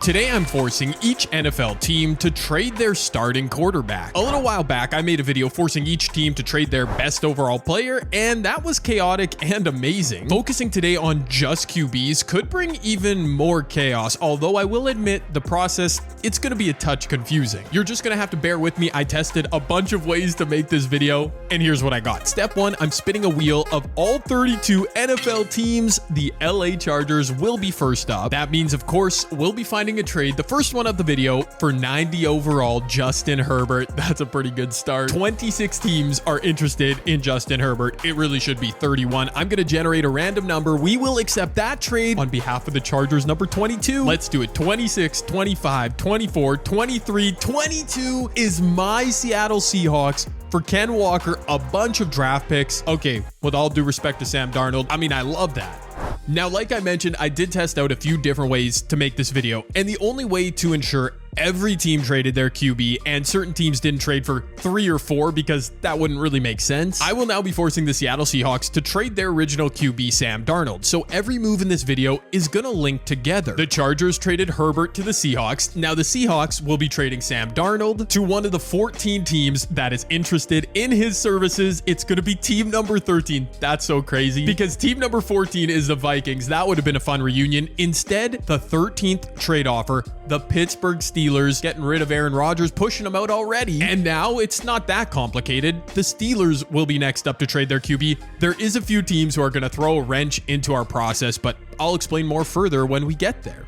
Today I'm forcing each NFL team to trade their starting quarterback. A little while back, I made a video forcing each team to trade their best overall player, and that was chaotic and amazing. Focusing today on just QBs could bring even more chaos, although I will admit the process, it's going to be a touch confusing. You're just going to have to bear with me. I tested a bunch of ways to make this video, and here's what I got. Step 1, I'm spinning a wheel of all 32 NFL teams. The LA Chargers will be first up. That means, of course, we'll be finding a trade, the first one of the video, for 90 overall Justin Herbert. That's a pretty good start. 26 teams are interested in Justin Herbert. It really should be 31. I'm going to generate a random number. We will accept that trade on behalf of the Chargers, number 22. Let's do it. 26, 25, 24, 23, 22 is my Seattle Seahawks for Ken Walker, a bunch of draft picks. Okay, with all due respect to Sam Darnold, I mean, I love that. Now, like I mentioned, I did test out a few different ways to make this video, and the only way to ensure every team traded their QB and certain teams didn't trade for 3 or 4 because that wouldn't really make sense, I will now be forcing the Seattle Seahawks to trade their original QB, Sam Darnold. So every move in this video is going to link together. The Chargers traded Herbert to the Seahawks. Now the Seahawks will be trading Sam Darnold to one of the 14 teams that is interested in his services. It's going to be team number 13. That's so crazy because team number 14 is the Vikings. That would have been a fun reunion. Instead, the 13th trade offer, the Pittsburgh Steelers, getting rid of Aaron Rodgers, pushing him out already. And now it's not that complicated. The Steelers will be next up to trade their QB. There is a few teams who are going to throw a wrench into our process, but I'll explain more further when we get there.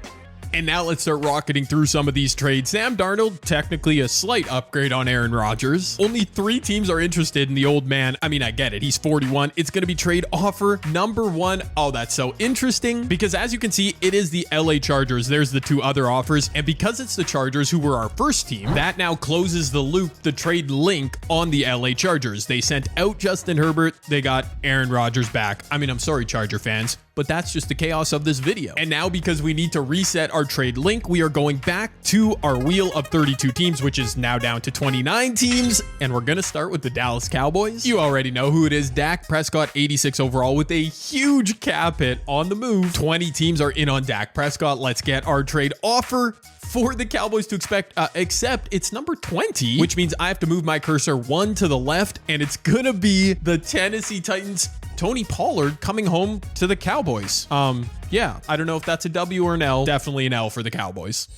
And now let's start rocketing through some of these trades. Sam Darnold, technically a slight upgrade on Aaron Rodgers. Only 3 teams are interested in the old man. I mean, I get it. He's 41. It's going to be trade offer number 1. Oh, that's so interesting because as you can see, it is the LA Chargers. There's the 2 other offers. And because it's the Chargers who were our first team, that now closes the loop, the trade link on the LA Chargers. They sent out Justin Herbert. They got Aaron Rodgers back. I mean, I'm sorry, Charger fans, but that's just the chaos of this video. And now because we need to reset our trade link, we are going back to our wheel of 32 teams, which is now down to 29 teams. And we're going to start with the Dallas Cowboys. You already know who it is. Dak Prescott, 86 overall with a huge cap hit on the move. 20 teams are in on Dak Prescott. Let's get our trade offer for the Cowboys to accept. It's number 20, which means I have to move my cursor 1 to the left, and it's going to be the Tennessee Titans. Tony Pollard coming home to the Cowboys. Yeah, I don't know if that's a W or an L. Definitely an L for the Cowboys.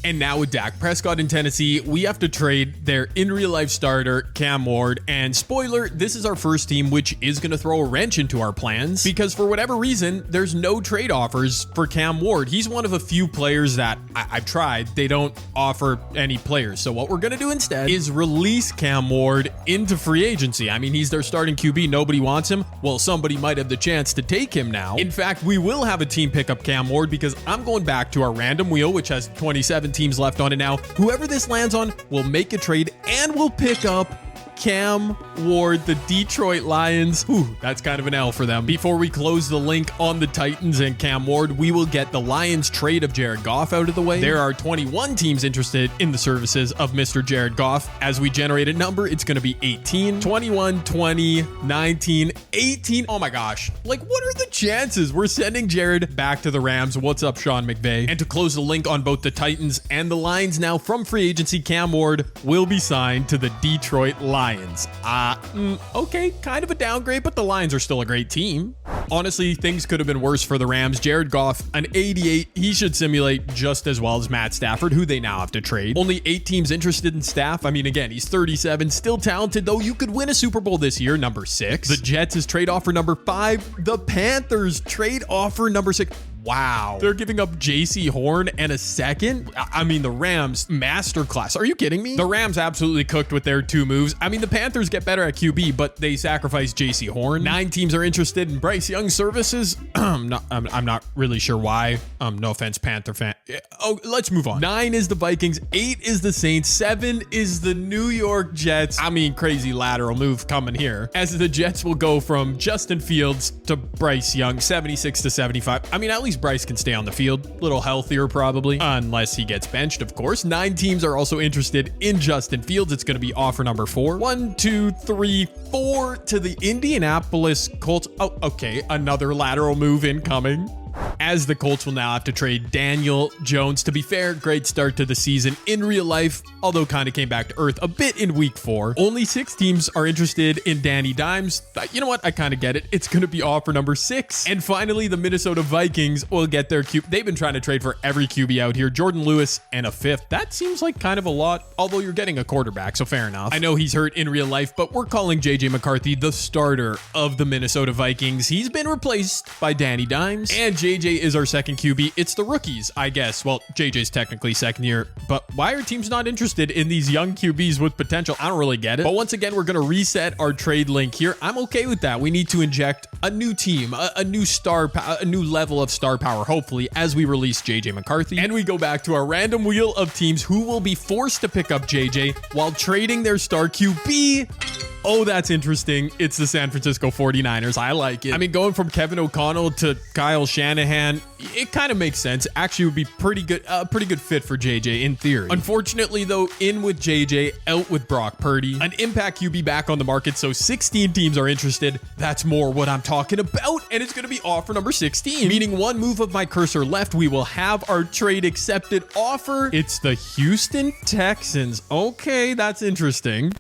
And now with Dak Prescott in Tennessee, we have to trade their in-real-life starter, Cam Ward. And spoiler, this is our first team, which is going to throw a wrench into our plans because for whatever reason, there's no trade offers for Cam Ward. He's one of a few players that I've tried. They don't offer any players. So what we're going to do instead is release Cam Ward into free agency. I mean, he's their starting QB. Nobody wants him. Well, somebody might have the chance to take him now. In fact, we will have a team pick up Cam Ward because I'm going back to our random wheel, which has 27 teams left on it now. Whoever this lands on will make a trade and will pick up Cam Ward, the Detroit Lions. Whew, that's kind of an L for them. Before we close the link on the Titans and Cam Ward, we will get the Lions trade of Jared Goff out of the way. There are 21 teams interested in the services of Mr. Jared Goff. As we generate a number, it's going to be 18, 21, 20, 19, 18. Oh my gosh. Like, what are the chances? We're sending Jared back to the Rams. What's up, Sean McVay? And to close the link on both the Titans and the Lions now from free agency, Cam Ward will be signed to the Detroit Lions. Okay, kind of a downgrade, but the Lions are still a great team. Honestly, things could have been worse for the Rams. Jared Goff, an 88, he should simulate just as well as Matt Stafford, who they now have to trade. Only 8 teams interested in Staff. I mean, again, he's 37, still talented, though you could win a Super Bowl this year, number 6. The Jets is trade offer number 5. The Panthers trade offer number 6. Wow. They're giving up JC Horn and a second? I mean, the Rams, masterclass. Are you kidding me? The Rams absolutely cooked with their 2 moves. I mean, the Panthers get better at QB, but they sacrifice JC Horn. 9 teams are interested in Bryce Young services. I'm not really sure why. No offense, Panther fan. Oh, let's move on. 9 is the Vikings. 8 is the Saints. 7 is the New York Jets. I mean, crazy lateral move coming here, as the Jets will go from Justin Fields to Bryce Young, 76 to 75. I mean, at least Bryce can stay on the field. A little healthier probably, unless he gets benched, of course. 9 teams are also interested in Justin Fields. It's going to be offer number 4. 1, 2, 3, 4 to the Indianapolis Colts. Oh, okay. Another lateral move incoming. as the Colts will now have to trade Daniel Jones. To be fair, great start to the season in real life, although kind of came back to earth a bit in week 4. Only 6 teams are interested in Danny Dimes. You know what? I kind of get it. It's going to be offer number 6. And finally, the Minnesota Vikings will get their QB. They've been trying to trade for every QB out here. Jordan Lewis and a 5th. That seems like kind of a lot, although you're getting a quarterback, so fair enough. I know he's hurt in real life, but we're calling JJ McCarthy the starter of the Minnesota Vikings. He's been replaced by Danny Dimes, and JJ is our second QB. It's the rookies, I guess. Well, JJ's technically second year, but why are teams not interested in these young QBs with potential? I don't really get it. But once again, we're going to reset our trade link here. I'm okay with that. We need to inject a new team, a new a new level of star power, hopefully, as we release JJ McCarthy. And we go back to our random wheel of teams who will be forced to pick up JJ while trading their star QB. Oh, that's interesting. It's the San Francisco 49ers. I like it. I mean, going from Kevin O'Connell to Kyle Shanahan, it kind of makes sense. Actually, would be pretty good fit for JJ in theory. Unfortunately, though, in with JJ, out with Brock Purdy. An impact QB back on the market, so 16 teams are interested. That's more what I'm talking about, and it's going to be offer number 16. Meaning one move of my cursor left, we will have our trade accepted offer. It's the Houston Texans. Okay, that's interesting.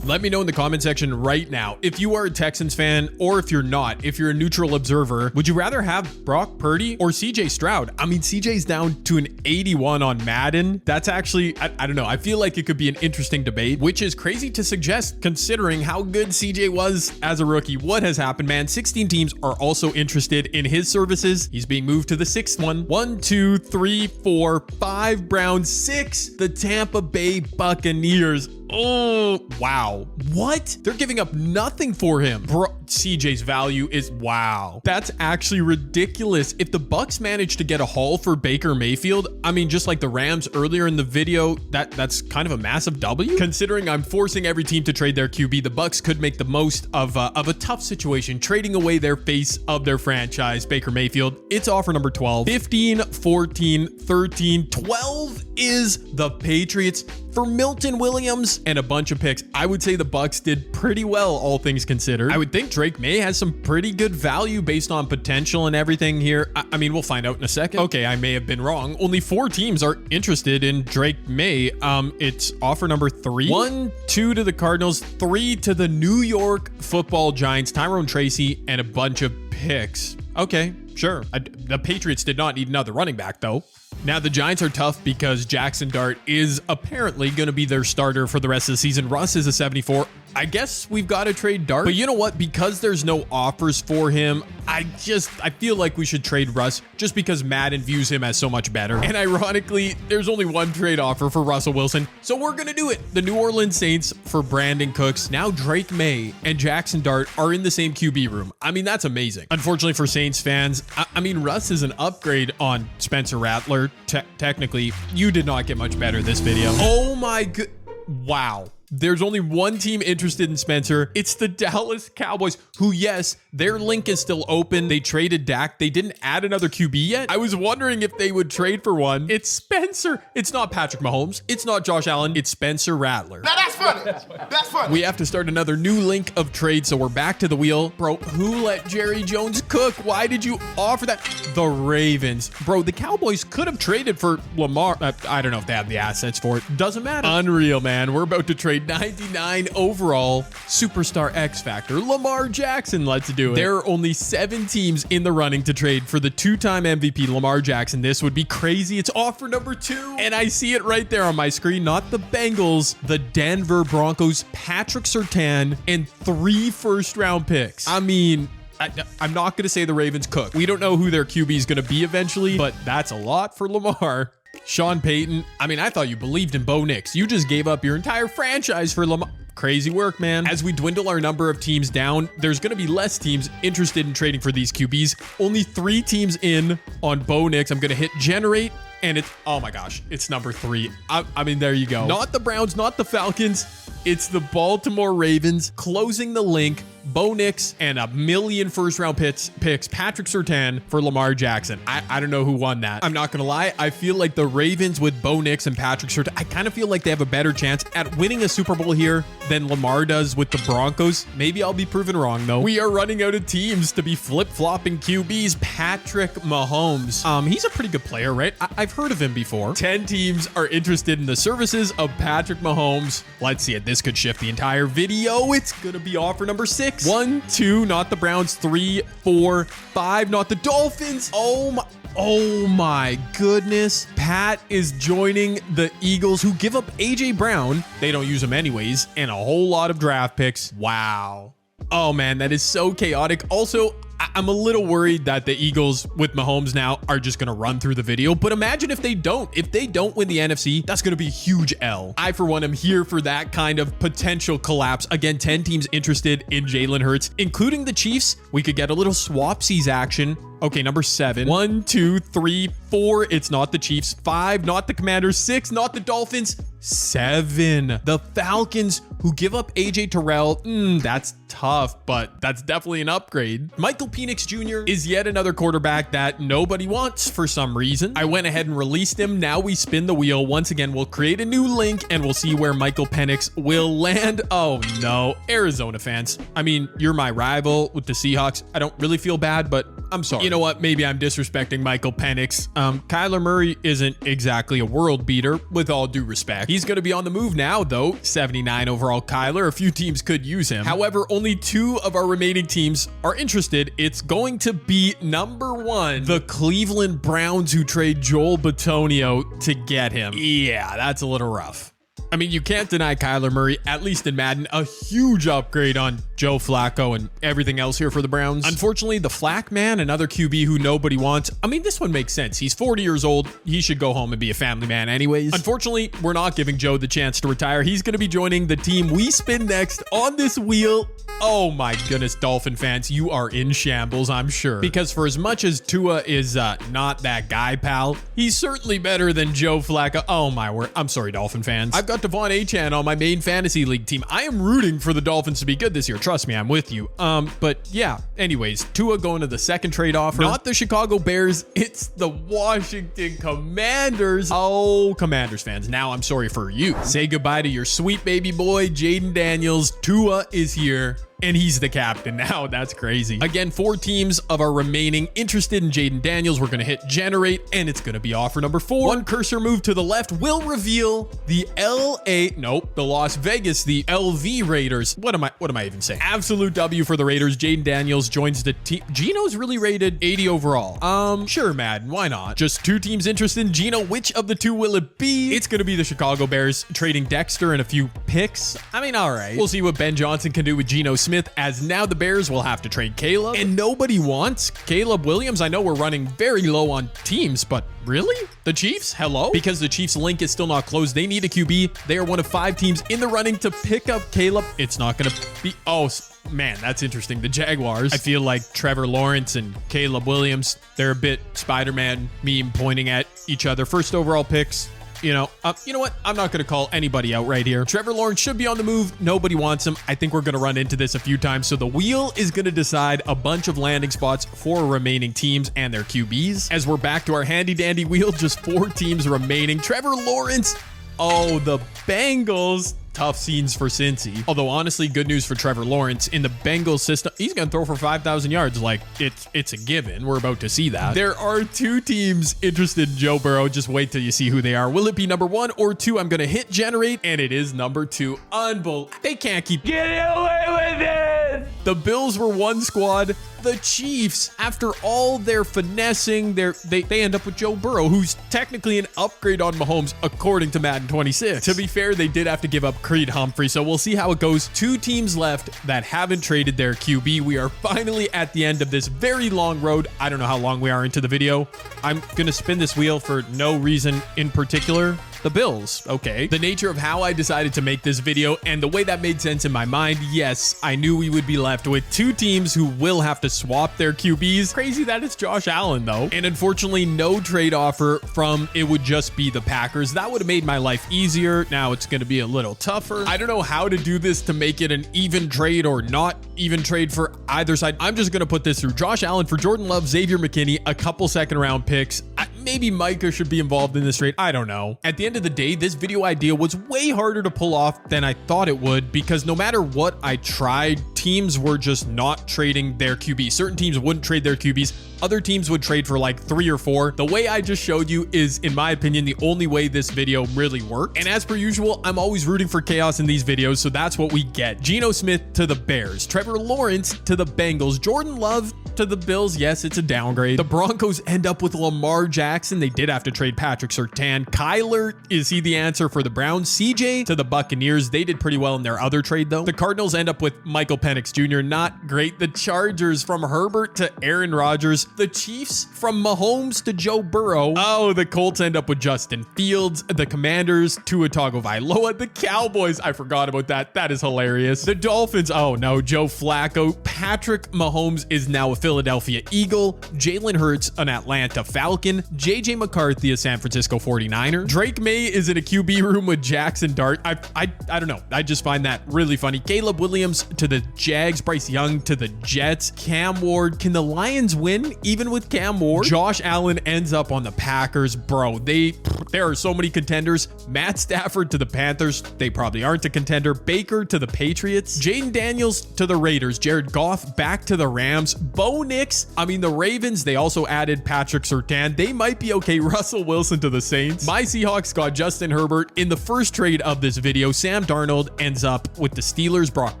Let me know in the comment section right now if you are a Texans fan, or if you're not, if you're a neutral observer. Would you rather have Brock Purdy or CJ Stroud? I mean, CJ's down to an 81 on Madden. That's actually, I don't know. I feel like it could be an interesting debate, which is crazy to suggest considering how good CJ was as a rookie. What has happened, man? 16 teams are also interested in his services. He's being moved to the 6th one. 1, 2, 3, 4, 5 Browns, 6 the Tampa Bay Buccaneers. Oh, wow. What? They're giving up nothing for him. Bro, CJ's value is wow. That's actually ridiculous. If the Bucs manage to get a haul for Baker Mayfield, I mean, just like the Rams earlier in the video, that's kind of a massive W. Considering I'm forcing every team to trade their QB, the Bucs could make the most of a tough situation, trading away their face of their franchise, Baker Mayfield. It's offer number 12. 15, 14, 13, 12 is the Patriots for Milton Williams and a bunch of picks. I would say the Bucs did pretty well, all things considered. I would think Drake May has some pretty good value based on potential and everything here. I mean, we'll find out in a second. Okay, I may have been wrong. Only 4 teams are interested in Drake May. It's offer number 3. 1, 2 to the Cardinals, 3 to the New York Football Giants, Tyrone Tracy, and a bunch of picks. Okay, sure. The Patriots did not need another running back, though. Now, the Giants are tough because Jackson Dart is apparently going to be their starter for the rest of the season. Russ is a 74. I guess we've got to trade Dart. But you know what? Because there's no offers for him, I feel like we should trade Russ just because Madden views him as so much better. And ironically, there's only one trade offer for Russell Wilson. So we're going to do it. The New Orleans Saints for Brandon Cooks. Now Drake May and Jackson Dart are in the same QB room. I mean, that's amazing. Unfortunately for Saints fans, I mean, Russ is an upgrade on Spencer Rattler. Technically, you did not get much better this video. Oh my god. Wow. There's only one team interested in Spencer. It's the Dallas Cowboys, who, yes, their link is still open. They traded Dak. They didn't add another QB yet. I was wondering if they would trade for one. It's Spencer. It's not Patrick Mahomes. It's not Josh Allen. It's Spencer Rattler. Now that's funny. That's funny. We have to start another new link of trade, so we're back to the wheel. Bro, who let Jerry Jones cook? Why did you offer that? The Ravens. Bro, the Cowboys could have traded for Lamar. I don't know if they have the assets for it. Doesn't matter. Unreal, man. We're about to trade 99 overall superstar X Factor Lamar Jackson. Let's do it. There are only 7 teams in the running to trade for the 2-time MVP Lamar Jackson. This would be crazy. It's offer number 2, and I see it right there on my screen. Not the Bengals, the Denver Broncos, Patrick Surtain, and 3 first-round picks. I mean, I'm not going to say the Ravens cook. We don't know who their QB is going to be eventually, but that's a lot for Lamar. Sean Payton, I mean, I thought you believed in Bo Nix. You just gave up your entire franchise for Lamar. Crazy work, man. As we dwindle our number of teams down, there's going to be less teams interested in trading for these QBs. Only 3 teams in on Bo Nix. I'm going to hit generate, and it's, oh my gosh, it's number 3. I mean, there you go. Not the Browns, not the Falcons. It's the Baltimore Ravens closing the link. Bo Nix, and a million first-round picks, Patrick Surtain for Lamar Jackson. I don't know who won that. I'm not going to lie. I feel like the Ravens with Bo Nix and Patrick Surtain, I kind of feel like they have a better chance at winning a Super Bowl here than Lamar does with the Broncos. Maybe I'll be proven wrong, though. We are running out of teams to be flip-flopping QBs. Patrick Mahomes. He's a pretty good player, right? I've heard of him before. 10 teams are interested in the services of Patrick Mahomes. Let's see it. This could shift the entire video. It's going to be offer number 6. 1, 2, not the Browns. 3, 4, 5, not the Dolphins. Oh my goodness. Pat is joining the Eagles, who give up AJ Brown. They don't use him anyways, and a whole lot of draft picks. Wow. Oh man, that is so chaotic. Also, I'm a little worried that the Eagles with Mahomes now are just going to run through the video. But imagine if they don't. If they don't win the NFC, that's going to be a huge L. I, for one, am here for that kind of potential collapse. Again, 10 teams interested in Jalen Hurts, including the Chiefs. We could get a little swapsies action. Okay, number 7. 1, 2, 3, 4. It's not the Chiefs. 5, not the Commanders. 6, not the Dolphins. 7, the Falcons, who give up AJ Terrell. That's tough, but that's definitely an upgrade. Michael Penix Jr. is yet another quarterback that nobody wants for some reason. I went ahead and released him. Now we spin the wheel. Once again, we'll create a new link and we'll see where Michael Penix will land. Oh no, Arizona fans. I mean, you're my rival with the Seahawks. I don't really feel bad, but I'm sorry. You know what? Maybe I'm disrespecting Michael Penix. Kyler Murray isn't exactly a world beater, with all due respect. He's going to be on the move now, though. 79 overall Kyler. A few teams could use him. However, only 2 of our remaining teams are interested. It's going to be number 1, the Cleveland Browns, who trade Joel Bitonio to get him. Yeah, that's a little rough. I mean, you can't deny Kyler Murray, at least in Madden, a huge upgrade on Joe Flacco and everything else here for the Browns. Unfortunately, the Flack man, another QB who nobody wants. I mean, this one makes sense. He's 40 years old. He should go home and be a family man anyways. Unfortunately, we're not giving Joe the chance to retire. He's going to be joining the team we spin next on this wheel. Oh my goodness, Dolphin fans, you are in shambles, I'm sure. Because for as much as Tua is not that guy, pal, he's certainly better than Joe Flacco. Oh my word. I'm sorry, Dolphin fans. I've got Devon Achane on my main fantasy league team. I am rooting for the Dolphins to be good this year. Trust me, I'm with you. But yeah, anyways, Tua going to the second trade offer. Not the Chicago Bears, it's the Washington Commanders. Oh, Commanders fans, now I'm sorry for you. Say goodbye to your sweet baby boy, Jaden Daniels. Tua is here. And he's the captain now. That's crazy. Again, 4 teams of our remaining interested in Jaden Daniels. We're going to hit generate, and it's going to be offer number 4. One cursor move to the left will reveal the the Las Vegas, the LV Raiders. What am I even saying? Absolute W for the Raiders. Jaden Daniels joins the team. Gino's really rated 80 overall. Sure, Madden. Why not? Just 2 teams interested in Gino. Which of the 2 will it be? It's going to be the Chicago Bears trading Dexter and a few picks. I mean, all right. We'll see what Ben Johnson can do with Geno Smith, as now the Bears will have to trade Caleb, and nobody wants Caleb Williams. I know we're running very low on teams, but really? The Chiefs? Hello? Because the Chiefs link is still not closed. They need a QB. They are one of 5 teams in the running to pick up Caleb. It's not going to be... Oh, man, that's interesting. The Jaguars. I feel like Trevor Lawrence and Caleb Williams, they're a bit Spider-Man meme pointing at each other. First overall picks. You know what? I'm not going to call anybody out right here. Trevor Lawrence should be on the move. Nobody wants him. I think we're going to run into this a few times. So the wheel is going to decide a bunch of landing spots for remaining teams and their QBs. As we're back to our handy dandy wheel, just 4 teams remaining. Trevor Lawrence. Oh, the Bengals. Tough scenes for Cincy. Although, honestly, good news for Trevor Lawrence. In the Bengals system, he's going to throw for 5,000 yards. Like, it's a given. We're about to see that. There are 2 teams interested in Joe Burrow. Just wait till you see who they are. Will it be number 1 or 2? I'm going to hit generate, and it is number 2. Unbelievable. They can't keep getting away with it. The Bills were 1 squad. The Chiefs, after all their finessing, they end up with Joe Burrow, who's technically an upgrade on Mahomes, according to Madden 26. To be fair, they did have to give up Creed Humphrey, so we'll see how it goes. 2 teams left that haven't traded their QB. We are finally at the end of this very long road. I don't know how long we are into the video. I'm going to spin this wheel for no reason in particular. The Bills. Okay. The nature of how I decided to make this video and the way that made sense in my mind, yes, I knew we would be left with two teams who will have to swap their QBs. Crazy that it's Josh Allen though. And unfortunately, no trade offer from it would just be the Packers. That would have made my life easier. Now it's going to be a little tougher. I don't know how to do this to make it an even trade or not even trade for either side. I'm just going to put this through. Josh Allen for Jordan Love, Xavier McKinney, a couple second-round picks. Maybe Micah should be involved in this trade. I don't know. At the end of the day, this video idea was way harder to pull off than I thought it would because no matter what I tried, teams were just not trading their QB. Certain teams wouldn't trade their QBs. Other teams would trade for like 3 or 4. The way I just showed you is, in my opinion, the only way this video really worked. And as per usual, I'm always rooting for chaos in these videos, so that's what we get. Geno Smith to the Bears, Trevor Lawrence to the Bengals, Jordan Love to the Bills. Yes, it's a downgrade. The Broncos end up with Lamar Jackson. They did have to trade Patrick Surtain. Kyler, is he the answer for the Browns? CJ to the Buccaneers. They did pretty well in their other trade though. The Cardinals end up with Michael Penix Jr. Not great. The Chargers from Herbert to Aaron Rodgers. The Chiefs from Mahomes to Joe Burrow. Oh, the Colts end up with Justin Fields. The Commanders Tua Tagovailoa. The Cowboys, I forgot about that. That is hilarious. The Dolphins, oh no, Joe Flacco. Patrick Mahomes is now a Philadelphia Eagle. Jalen Hurts, an Atlanta Falcon. JJ McCarthy, a San Francisco 49er. Drake May is in a QB room with Jackson Dart. I don't know. I just find that really funny. Caleb Williams to the Jags. Bryce Young to the Jets. Cam Ward. Can the Lions win even with Cam Ward? Josh Allen ends up on the Packers. Bro, there are so many contenders. Matt Stafford to the Panthers. They probably aren't a contender. Baker to the Patriots. Jaden Daniels to the Raiders. Jared Goff back to the Rams. Bo Nix. The Ravens, they also added Patrick Surtain. They might be okay. Russell Wilson to the Saints. My Seahawks got Justin Herbert. In the first trade of this video, Sam Darnold ends up with the Steelers. Brock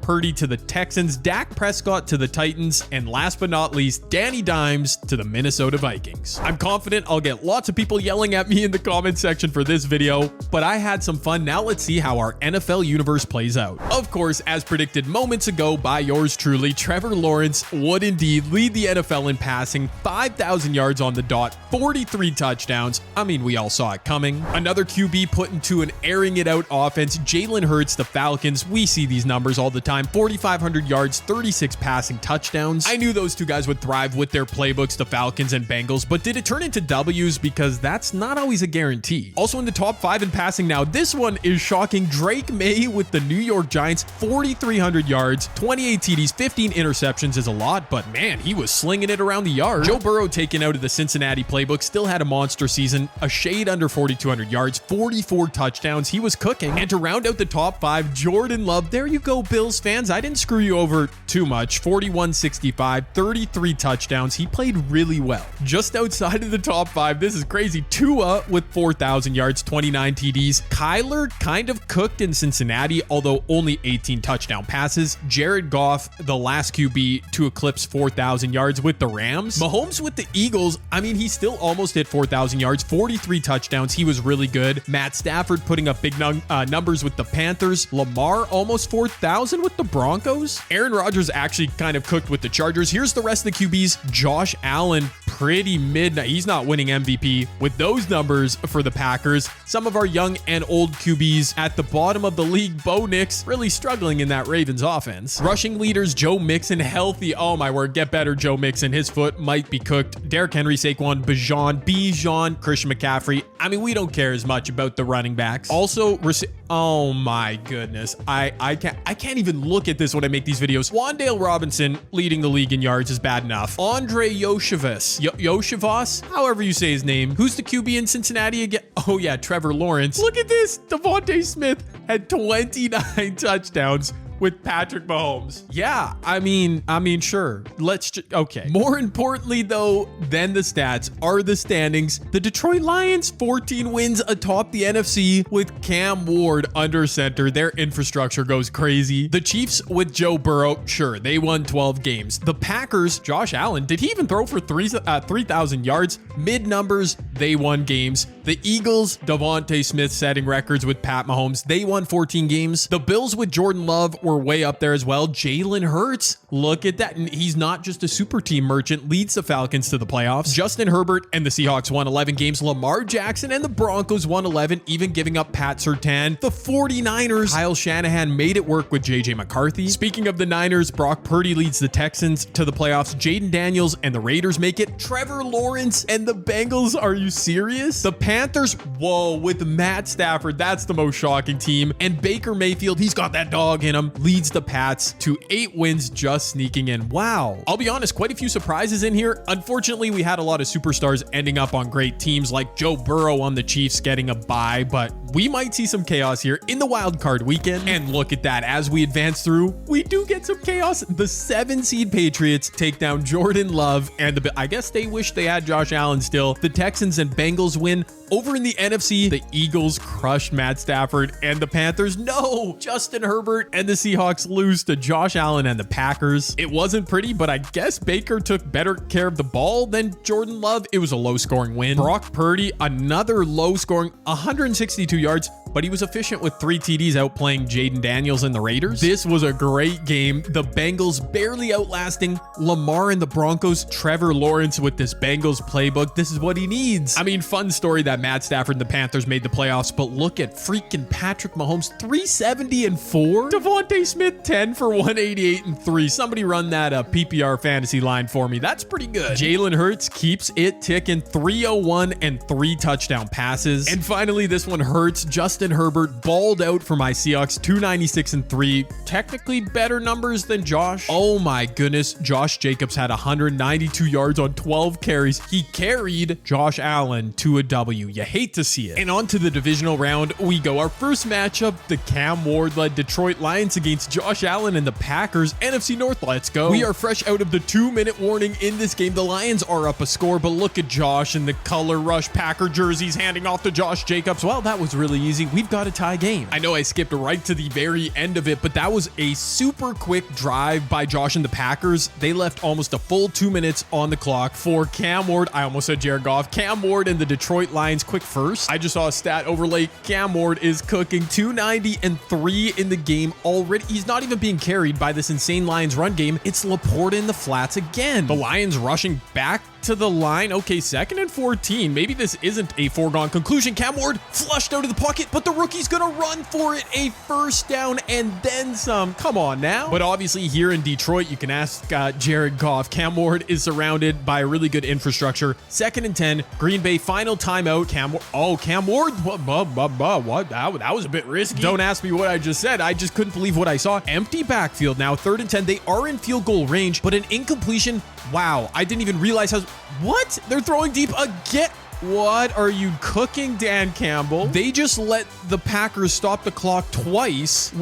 Purdy to the Texans. Dak Prescott to the Titans. And last but not least, Danny Dimes to the Minnesota Vikings. I'm confident I'll get lots of people yelling at me in the comment section for this video, but I had some fun. Now let's see how our NFL universe plays out. Of course, as predicted moments ago by yours truly, Trevor Lawrence would indeed lead the NFL in passing, 5,000 yards on the dot, 43 touchdowns. We all saw it coming. Another QB put into an airing it out offense, Jalen Hurts, the Falcons. We see these numbers all the time. 4,500 yards, 36 passing touchdowns. I knew those two guys would thrive with their playbooks, the Falcons and Bengals, but did it turn into W's? Because that's not always a guarantee. Also in the top 5 in passing now, this one is shocking. Drake May with the New York Giants, 4,300 yards, 28 TDs, 15 interceptions is a lot, but man, he was slinging it around the yard. Joe Burrow, taken out of the Cincinnati playbook, still had a monster season, a shade under 4,200 yards, 44 touchdowns. He was cooking. And to round out the top 5, Jordan Love. There you go, Bills fans. I didn't screw you over too much. 41-65, 33 touchdowns. He played really well. Just outside of the top 5, this is crazy. Tua with 4,000 yards, 29 TDs. Kyler kind of cooked in Cincinnati, although only 18 touchdown passes. Jared Goff, the last QB to eclipse 4,000 yards with the Rams. Mahomes with the Eagles, he still almost hit 4,000 yards, 43 touchdowns. He was really good. Matt Stafford putting up big numbers with the Panthers. Lamar almost 4,000 with the Broncos. Aaron Rodgers actually kind of cooked with the Chargers. Here's the rest of the QBs. Josh Allen, pretty mid. He's not winning MVP with those numbers for the Packers. Some of our young and old QBs at the bottom of the league. Bo Nix really struggling in that Ravens offense. Rushing leaders, Joe Mixon healthy. Oh my word, get better Joe Mixon. His foot might be cooked. Derrick Henry, Saquon, Bijan, Christian McCaffrey. We don't care as much about the running backs. Also, oh my goodness. I can't even look at this when I make these videos. Wandale Robinson leading the league in yards is bad enough. Andre Yoshivas, however you say his name. Who's the QB in Cincinnati again? Oh yeah, Trevor Lawrence. Look at this. Devontae Smith had 29 touchdowns with Patrick Mahomes. Yeah, sure. Okay. More importantly, though, than the stats are the standings. The Detroit Lions, 14 wins atop the NFC with Cam Ward under center. Their infrastructure goes crazy. The Chiefs with Joe Burrow, sure, they won 12 games. The Packers, Josh Allen, did he even throw for 3,000 yards? Mid numbers, they won games. The Eagles, Devontae Smith setting records with Pat Mahomes. They won 14 games. The Bills with Jordan Love were way up there as well. Jalen Hurts, look at that. And he's not just a super team merchant, leads the Falcons to the playoffs. Justin Herbert and the Seahawks won 11 games. Lamar Jackson and the Broncos won 11, even giving up Pat Surtain. The 49ers, Kyle Shanahan made it work with JJ McCarthy. Speaking of the Niners, Brock Purdy leads the Texans to the playoffs. Jaden Daniels and the Raiders make it. Trevor Lawrence and the Bengals, are you serious? The Panthers, whoa, with Matt Stafford, that's the most shocking team. And Baker Mayfield, he's got that dog in him, leads the Pats to 8 wins, just sneaking in. Wow. I'll be honest, quite a few surprises in here. Unfortunately, we had a lot of superstars ending up on great teams like Joe Burrow on the Chiefs getting a bye, but we might see some chaos here in the wild card weekend. And look at that, as we advance through, we do get some chaos. The 7 seed Patriots take down Jordan Love, and I guess they wish they had Josh Allen still. The Texans and Bengals win. Over in the NFC, the Eagles crushed Matt Stafford, and the Panthers, no, Justin Herbert and the Seahawks lose to Josh Allen and the Packers. It wasn't pretty, but I guess Baker took better care of the ball than Jordan Love. It was a low-scoring win. Brock Purdy, another low-scoring, 162 yards, but he was efficient with 3 TDs outplaying Jaden Daniels and the Raiders. This was a great game. The Bengals barely outlasting Lamar and the Broncos. Trevor Lawrence with this Bengals playbook. This is what he needs. I mean, fun story that Matt Stafford and the Panthers made the playoffs, but look at freaking Patrick Mahomes, 370-4. Devontae Smith, 10 for 188-3. Somebody run that PPR fantasy line for me. That's pretty good. Jalen Hurts keeps it ticking, 301 and 3 touchdown passes. And finally, this one hurts. Justin Herbert balled out for my Seahawks, 296-3. Technically better numbers than Josh. Oh my goodness. Josh Jacobs had 192 yards on 12 carries. He carried Josh Allen to a W. You hate to see it. And on to the divisional round we go. Our first matchup, the Cam Ward-led Detroit Lions against Josh Allen and the Packers. NFC North, let's go. We are fresh out of the 2-minute warning in this game. The Lions are up a score, but look at Josh in the color rush Packer jerseys handing off to Josh Jacobs. Well, that was really easy. We've got a tie game. I know I skipped right to the very end of it, but that was a super quick drive by Josh and the Packers. They left almost a full 2 minutes on the clock for Cam Ward. I almost said Jared Goff. Cam Ward and the Detroit Lions quick first. I just saw a stat overlay. Cam Ward is cooking, 290-3 in the game already. He's not even being carried by this insane Lions run game. It's Laporta in the flats again. The Lions rushing back to the line. Okay, 2nd and 14. Maybe this isn't a foregone conclusion. Cam Ward flushed out of the pocket, but the rookie's gonna run for it. A first down and then some. Come on now. But obviously here in Detroit, you can ask Jared Goff. Cam Ward is surrounded by really good infrastructure. 2nd and 10. Green Bay final timeout. Cam Ward. What? That was a bit risky. Don't ask me what I just said. I just couldn't believe what I saw. Empty backfield now. 3rd and 10. They are in field goal range, but an incompletion. Wow, I didn't even realize how... What? They're throwing deep again. What are you cooking, Dan Campbell? They just let the Packers stop the clock twice.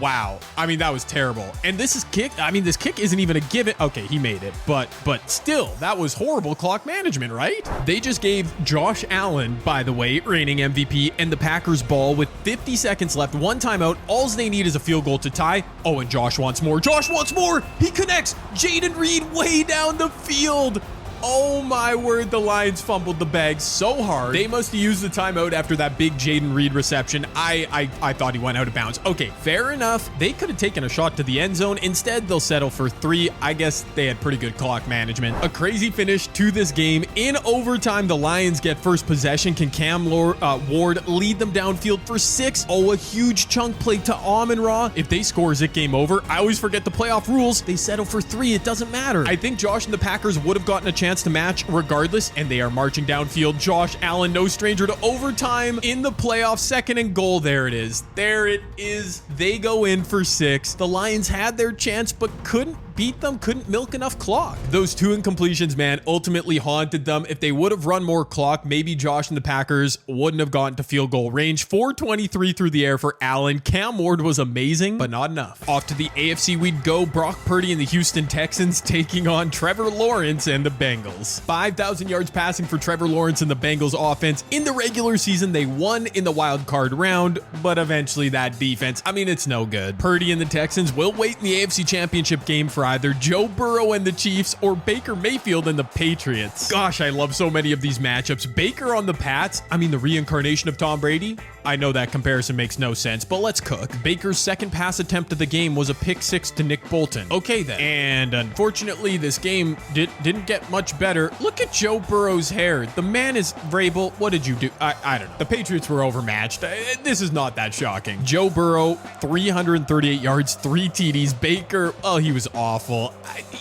Wow. I mean, that was terrible. And this is kick. I mean, this kick isn't even a given. Okay, he made it, but still, that was horrible clock management, right? They just gave Josh Allen, by the way, reigning MVP, and the Packers ball with 50 seconds left. 1 timeout. All they need is a field goal to tie. Oh, and Josh wants more. Josh wants more. He connects. Jaden Reed way down the field. Oh my word, the Lions fumbled the bag so hard. They must have used the timeout after that big Jaden Reed reception. I thought he went out of bounds. Okay, fair enough. They could have taken a shot to the end zone. Instead, they'll settle for 3. I guess they had pretty good clock management. A crazy finish to this game. In overtime, the Lions get first possession. Can Cam Ward lead them downfield for 6? Oh, a huge chunk play to Amon-Ra. If they score, is it game over? I always forget the playoff rules. They settle for 3. It doesn't matter. I think Josh and the Packers would have gotten a chance to match regardless, and they are marching downfield. Josh Allen, no stranger to overtime in the playoffs. 2nd and goal. There it is. There it is. They go in for 6. The Lions had their chance, but couldn't beat them, couldn't milk enough clock. Those 2 incompletions, man, ultimately haunted them. If they would have run more clock, maybe Josh and the Packers wouldn't have gotten to field goal range. 423 through the air for Allen. Cam Ward was amazing, but not enough. Off to the AFC we'd go. Brock Purdy and the Houston Texans taking on Trevor Lawrence and the Bengals. 5,000 yards passing for Trevor Lawrence and the Bengals offense. In the regular season, they won in the wild card round, but eventually that defense, I mean, it's no good. Purdy and the Texans will wait in the AFC Championship game for for either Joe Burrow and the Chiefs or Baker Mayfield and the Patriots. Gosh, I love so many of these matchups. Baker on the Pats, I mean the reincarnation of Tom Brady. I know that comparison makes no sense, but let's cook. Baker's second pass attempt of the game was a pick six to Nick Bolton. Okay then. And unfortunately, this game didn't get much better. Look at Joe Burrow's hair. The man is Vrabel. What did you do? I don't know. The Patriots were overmatched. This is not that shocking. Joe Burrow, 338 yards, 3 TDs. Baker, oh, he was awful.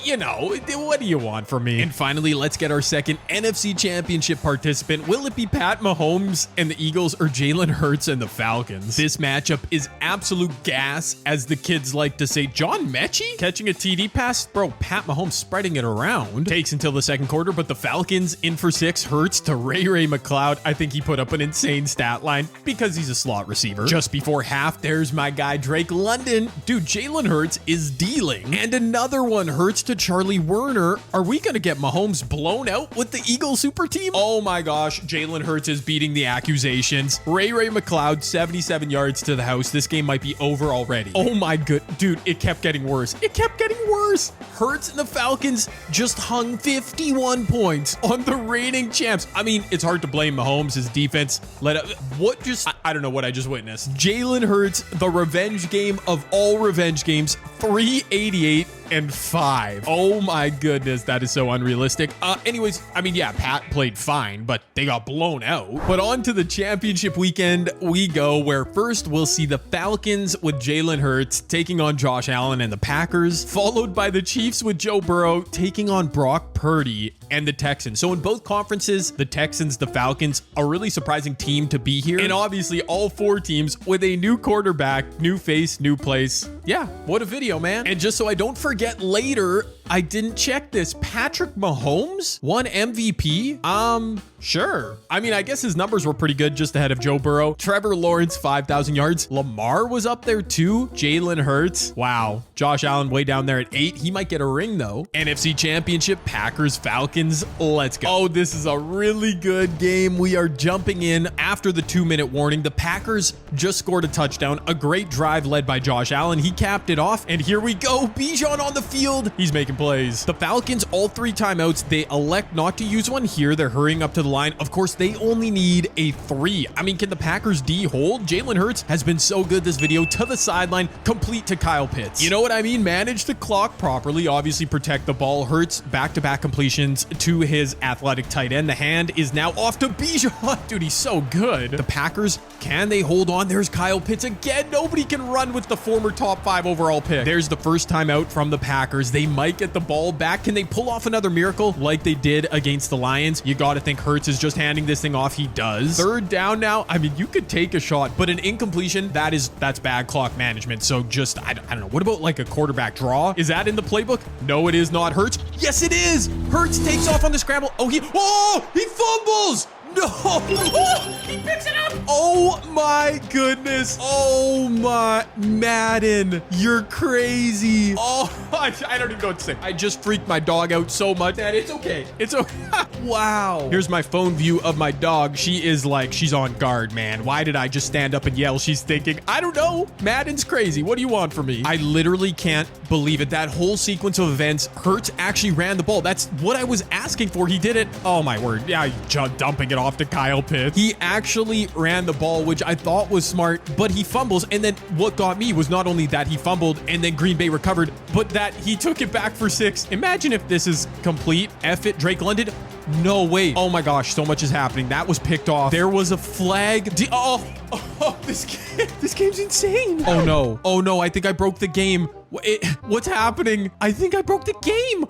You know, what do you want from me? And finally, let's get our second NFC Championship participant. Will it be Pat Mahomes and the Eagles or Jalen Hurts and the Falcons? This matchup is absolute gas, as the kids like to say. John Mechie catching a TD pass? Bro, Pat Mahomes spreading it around. Takes until the second quarter, but the Falcons in for 6. Hurts to Ray McCloud. I think he put up an insane stat line because he's a slot receiver. Just before half, there's my guy Drake London. Dude, Jalen Hurts is dealing. And another one, Hurts to Charlie Werner. Are we going to get Mahomes blown out with the Eagles super team? Oh my gosh, Jalen Hurts is beating the accusations. Ray McCloud, 77 yards to the house. This game might be over already. Oh my good, dude, it kept getting worse. It kept getting worse. Hurts and the Falcons just hung 51 points on the reigning champs. I mean, it's hard to blame Mahomes. His defense let up. What just, I don't know what I just witnessed. Jalen Hurts, the revenge game of all revenge games, 388-5. Oh my goodness, that is so unrealistic. Anyways, I mean, yeah, Pat played fine, but they got blown out. But on to the championship weekend we go, where first we'll see the Falcons with Jalen Hurts taking on Josh Allen and the Packers, followed by the Chiefs with Joe Burrow taking on Brock Purdy and the Texans. So in both conferences, the Texans, the Falcons, a really surprising team to be here. And obviously all 4 teams with a new quarterback, new face, new place. Yeah, what a video, man. And just so I don't forget later, I didn't check this. Patrick Mahomes won MVP? Sure. I mean, I guess his numbers were pretty good, just ahead of Joe Burrow. Trevor Lawrence, 5,000 yards. Lamar was up there too. Jalen Hurts. Wow. Josh Allen way down there at 8. He might get a ring though. NFC Championship, Packers, Falcons. Let's go. Oh, this is a really good game. We are jumping in after the 2-minute warning. The Packers just scored a touchdown. A great drive led by Josh Allen. He capped it off. And here we go. Bijan on the field. He's making plays. The Falcons, all 3 timeouts. They elect not to use one here. They're hurrying up to the line. Of course, they only need a 3. I mean, can the Packers D hold? Jalen Hurts has been so good this video. To the sideline, complete to Kyle Pitts. You know what I mean? Manage the clock properly. Obviously, protect the ball. Hurts back-to-back completions to his athletic tight end. The hand is now off to Bijan. Dude, he's so good. The Packers, can they hold on? There's Kyle Pitts again. Nobody can run with the former top 5 overall pick. There's the first timeout from the Packers. They might get the ball back. Can they pull off another miracle like they did against the Lions? You got to think Hurts is just handing this thing off. He does. Third down now. I mean, you could take a shot, but an incompletion, that's bad clock management. So just, I don't know. What about like a quarterback draw? Is that in the playbook? No, it is not. Hurts. Yes, it is. Hurts takes off on the scramble. Oh, he fumbles. No! Oh, he picks it up! Oh my goodness! Oh my Madden! You're crazy! Oh, I don't even know what to say. I just freaked my dog out so much that it's okay. It's okay. Wow. Here's my phone view of my dog. She is like, she's on guard, man. Why did I just stand up and yell? She's thinking, I don't know. Madden's crazy. What do you want from me? I literally can't believe it. That whole sequence of events, Hurts actually ran the ball. That's what I was asking for. He did it. Oh my word. Yeah, dumping it off to Kyle Pitts. He actually ran the ball, which I thought was smart, but he fumbles. And then what got me was not only that he fumbled and then Green Bay recovered, but that he took it back for 6. Imagine if this is complete. F it, Drake London. No way. Oh my gosh, so much is happening. That was picked off. There was a flag. This game's insane. Oh no, I think I broke the game. What's happening? I think I broke the game.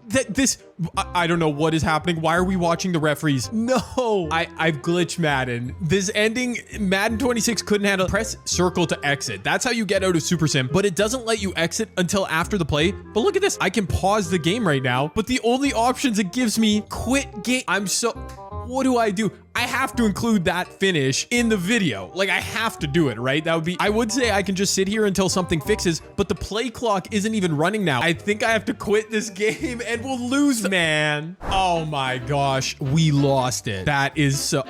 I don't know what is happening. Why are we watching the referees? No, I've glitched Madden. This ending, Madden 26 couldn't handle. Press circle to exit. That's how you get out of Super Sim, but it doesn't let you exit until after the play. But look at this. I can pause the game right now, but the only options it gives me, quit game. What do I do? I have to include that finish in the video. Like, I have to do it, right? I would say I can just sit here until something fixes, but the play clock isn't even running now. I think I have to quit this game and we'll lose, man. Oh my gosh, we lost it. That is so,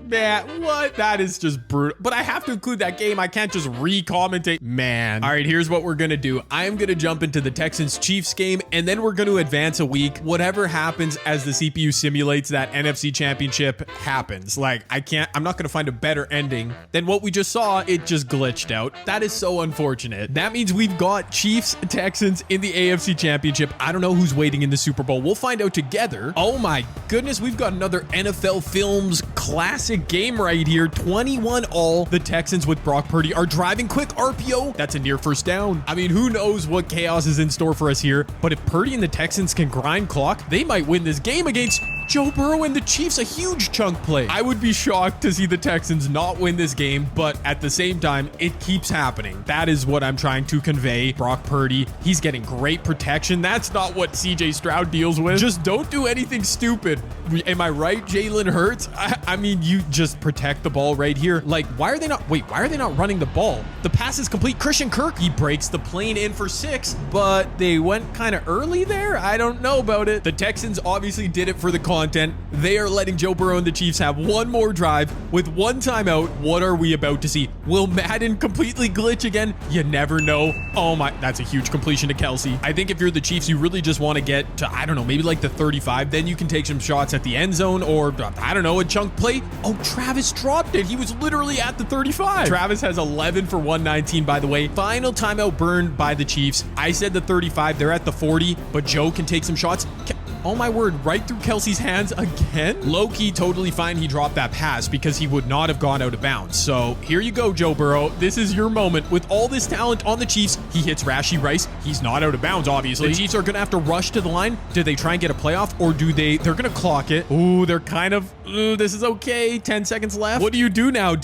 Man, what? That is just brutal. But I have to include that game. I can't just re-commentate. Man. All right, here's what we're going to do. I am going to jump into the Texans-Chiefs game, and then we're going to advance a week. Whatever happens as the CPU simulates that NFC Championship happens. Like, I'm not going to find a better ending than what we just saw. It just glitched out. That is so unfortunate. That means we've got Chiefs-Texans in the AFC Championship. I don't know who's waiting in the Super Bowl. We'll find out together. Oh my goodness, we've got another NFL Films classic game right here. 21-all. The Texans with Brock Purdy are driving quick RPO. That's a near first down. I mean, who knows what chaos is in store for us here, but if Purdy and the Texans can grind clock, they might win this game against Joe Burrow and the Chiefs, a huge chunk play. I would be shocked to see the Texans not win this game, but at the same time, it keeps happening. That is what I'm trying to convey. Brock Purdy, he's getting great protection. That's not what CJ Stroud deals with. Just don't do anything stupid. Am I right, Jalen Hurts? I mean, you just protect the ball right here. Like, why are they not running the ball? The pass is complete. Christian Kirk, he breaks the plane in for 6, but they went kind of early there. I don't know about it. The Texans obviously did it for the content. They are letting Joe Burrow and the Chiefs have one more drive with one timeout. What are we about to see? Will Madden completely glitch again? You never know. Oh my, that's a huge completion to Kelsey. I think if you're the Chiefs, you really just want to get to, I don't know, maybe like the 35. Then you can take some shots at the end zone or, I don't know, a chunk play. Oh, Travis dropped it. He was literally at the 35. Travis has 11 for 119, by the way. Final timeout burned by the Chiefs. I said the 35. They're at the 40, but Joe can take some shots. Oh my word, right through Kelsey's hands again? Low-key, totally fine he dropped that pass because he would not have gone out of bounds. So here you go, Joe Burrow. This is your moment. With all this talent on the Chiefs, he hits Rashee Rice. He's not out of bounds, obviously. The Chiefs are going to have to rush to the line. Do they try and get a playoff or they're going to clock it? Ooh, they're kind of, this is okay. 10 seconds left. What do you do now?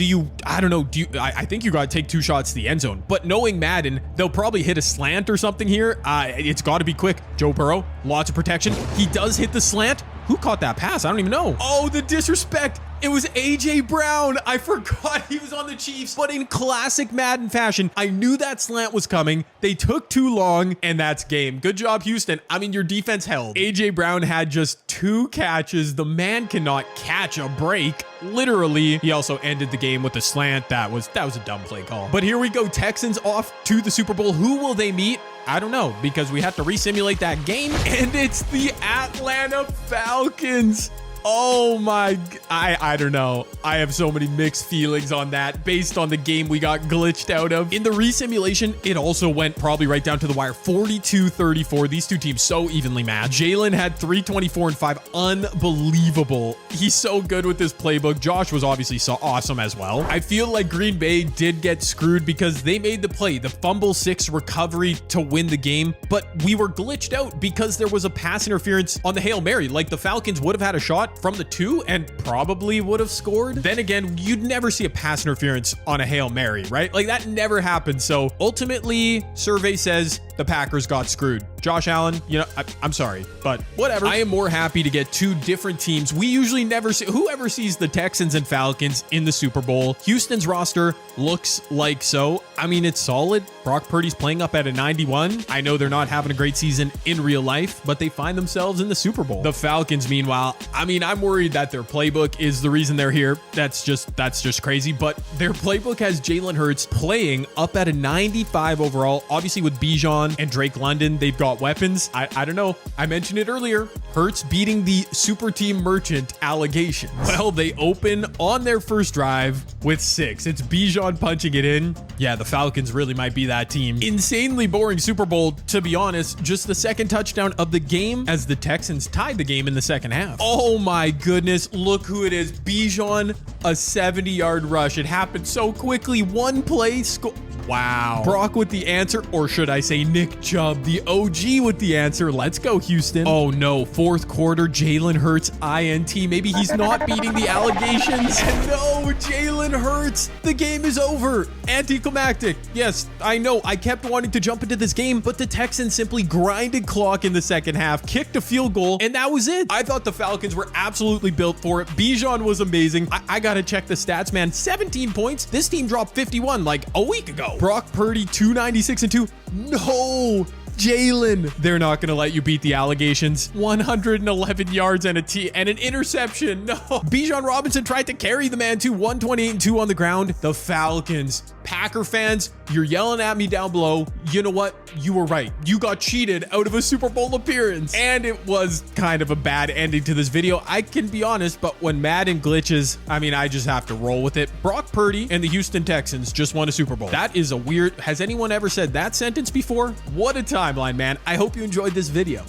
I don't know. I think you got to take 2 shots to the end zone. But knowing Madden, they'll probably hit a slant or something here. It's got to be quick. Joe Burrow, lots of protection. He does hit the slant. Who caught that pass? I don't even know. Oh, the disrespect. It was AJ Brown. I forgot he was on the Chiefs, but in classic Madden fashion, I knew that slant was coming. They took too long, and that's game. Good job, Houston. I mean, your defense held. AJ Brown had just 2 catches. The man cannot catch a break. Literally. He also ended the game with a slant. That was a dumb play call. But here we go. Texans off to the Super Bowl. Who will they meet? I don't know, because we have to resimulate that game, and it's the Atlanta Falcons. Oh my, I don't know. I have so many mixed feelings on that based on the game we got glitched out of. In the resimulation, it also went probably right down to the wire. 42-34. These two teams so evenly matched. Jalen had 324 and 5. Unbelievable. He's so good with this playbook. Josh was obviously so awesome as well. I feel like Green Bay did get screwed because they made the play, the fumble 6 recovery to win the game, but we were glitched out because there was a pass interference on the Hail Mary. Like the Falcons would have had a shot from the 2 and probably would have scored. Then again, you'd never see a pass interference on a Hail Mary, right? Like that never happened. So ultimately, survey says the Packers got screwed. Josh Allen, you know, I'm sorry, but whatever. I am more happy to get 2 different teams. We usually never see, whoever sees the Texans and Falcons in the Super Bowl. Houston's roster looks like so. I mean, it's solid. Brock Purdy's playing up at a 91. I know they're not having a great season in real life, but they find themselves in the Super Bowl. The Falcons, meanwhile, I mean, I'm worried that their playbook is the reason they're here. That's just crazy, but their playbook has Jalen Hurts playing up at a 95 overall. Obviously with Bijan and Drake London, they've got weapons. I don't know. I mentioned it earlier. Hurts beating the super team merchant allegations. Well, they open on their first drive with 6. It's Bijan punching it in. Yeah, the Falcons really might be that team. Insanely boring Super Bowl, to be honest. Just the second touchdown of the game as the Texans tied the game in the second half. Oh my goodness. Look who it is. Bijan, a 70-yard rush. It happened so quickly. One play score. Wow. Brock with the answer, or should I say Nick Chubb, the OG with the answer. Let's go, Houston. Oh no, 4th quarter, Jalen Hurts, INT. Maybe he's not beating the allegations. And no, Jalen Hurts. The game is over. Anticlimactic. Yes, I know. I kept wanting to jump into this game, but the Texans simply grinded clock in the second half, kicked a field goal, and that was it. I thought the Falcons were absolutely built for it. Bijan was amazing. I gotta check the stats, man. 17 points. This team dropped 51 like a week ago. Brock Purdy, 296 and 2. No, Jalen. They're not going to let you beat the allegations. 111 yards and an interception. No. Bijan Robinson tried to carry the man to 128-2 on the ground. The Falcons. Packer fans, you're yelling at me down below. You know what? You were right. You got cheated out of a Super Bowl appearance. And it was kind of a bad ending to this video. I can be honest, but when Madden glitches, I mean, I just have to roll with it. Brock Purdy and the Houston Texans just won a Super Bowl. That is a weird... Has anyone ever said that sentence before? What a timeline, man. I hope you enjoyed this video.